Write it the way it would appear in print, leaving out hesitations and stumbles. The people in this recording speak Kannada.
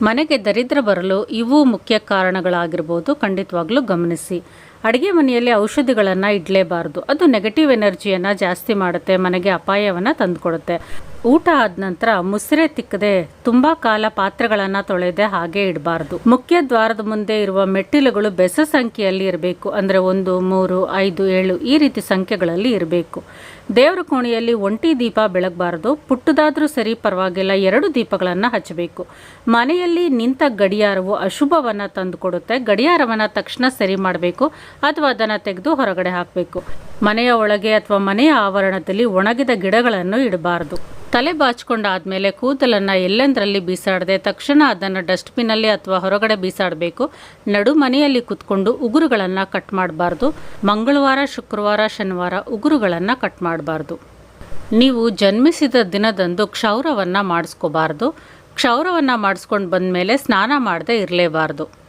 ಮನೆಗೆ ದರಿದ್ರ ಬರಲು ಇವು ಮುಖ್ಯ ಕಾರಣಗಳಾಗಿರ್ಬೋದು. ಖಂಡಿತವಾಗ್ಲೂ ಗಮನಿಸಿ. ಅಡುಗೆ ಮನೆಯಲ್ಲಿ ಔಷಧಿಗಳನ್ನು ಇಡಲೇಬಾರ್ದು. ಅದು ನೆಗೆಟಿವ್ ಎನರ್ಜಿಯನ್ನು ಜಾಸ್ತಿ ಮಾಡುತ್ತೆ, ಮನೆಗೆ ಅಪಾಯವನ್ನು ತಂದುಕೊಡುತ್ತೆ. ಊಟ ಆದ ನಂತರ ಮುಸ್ರೆ ತಿಕ್ಕದೆ ತುಂಬ ಕಾಲ ಪಾತ್ರೆಗಳನ್ನು ತೊಳೆದೆ ಹಾಗೆ ಇಡಬಾರ್ದು. ಮುಖ್ಯ ದ್ವಾರದ ಮುಂದೆ ಇರುವ ಮೆಟ್ಟಿಲುಗಳು ಬೆಸ ಸಂಖ್ಯೆಯಲ್ಲಿ ಇರಬೇಕು. ಅಂದರೆ 1, 3, 5, 7 ಈ ರೀತಿ ಸಂಖ್ಯೆಗಳಲ್ಲಿ ಇರಬೇಕು. ದೇವರ ಕೋಣೆಯಲ್ಲಿ ಒಂಟಿ ದೀಪ ಬೆಳಗಬಾರ್ದು. ಪುಟ್ಟದಾದರೂ ಸರಿ ಪರವಾಗಿಲ್ಲ, 2 ದೀಪಗಳನ್ನು ಹಚ್ಚಬೇಕು. ಮನೆಯಲ್ಲಿ ನಿಂತ ಗಡಿಯಾರವು ಅಶುಭವನ್ನು ತಂದುಕೊಡುತ್ತೆ. ಗಡಿಯಾರವನ್ನು ತಕ್ಷಣ ಸರಿ ಮಾಡಬೇಕು ಅಥವಾ ಅದನ್ನು ತೆಗೆದು ಹೊರಗಡೆ ಹಾಕಬೇಕು. ಮನೆಯ ಒಳಗೆ ಅಥವಾ ಮನೆಯ ಆವರಣದಲ್ಲಿ ಒಣಗಿದ ಗಿಡಗಳನ್ನು ಇಡಬಾರ್ದು. ತಲೆ ಬಾಚಿಕೊಂಡಾದ್ಮೇಲೆ ಕೂದಲನ್ನು ಎಲ್ಲೆಂದರಲ್ಲಿ ಬೀಸಾಡದೆ ತಕ್ಷಣ ಅದನ್ನು ಡಸ್ಟ್ಬಿನ್ನಲ್ಲಿ ಅಥವಾ ಹೊರಗಡೆ ಬೀಸಾಡಬೇಕು. ನಡು ಮನೆಯಲ್ಲಿ ಕೂತ್ಕೊಂಡು ಉಗುರುಗಳನ್ನು ಕಟ್ ಮಾಡಬಾರ್ದು. ಮಂಗಳವಾರ, ಶುಕ್ರವಾರ, ಶನಿವಾರ ಉಗುರುಗಳನ್ನು ಕಟ್ ಮಾಡಬಾರ್ದು. ನೀವು ಜನ್ಮಿಸಿದ ದಿನದಂದು ಕ್ಷೌರವನ್ನು ಮಾಡಿಸ್ಕೋಬಾರ್ದು. ಕ್ಷೌರವನ್ನು ಮಾಡಿಸ್ಕೊಂಡು ಬಂದ ಮೇಲೆ ಸ್ನಾನ ಮಾಡದೆ ಇರಲೇಬಾರ್ದು.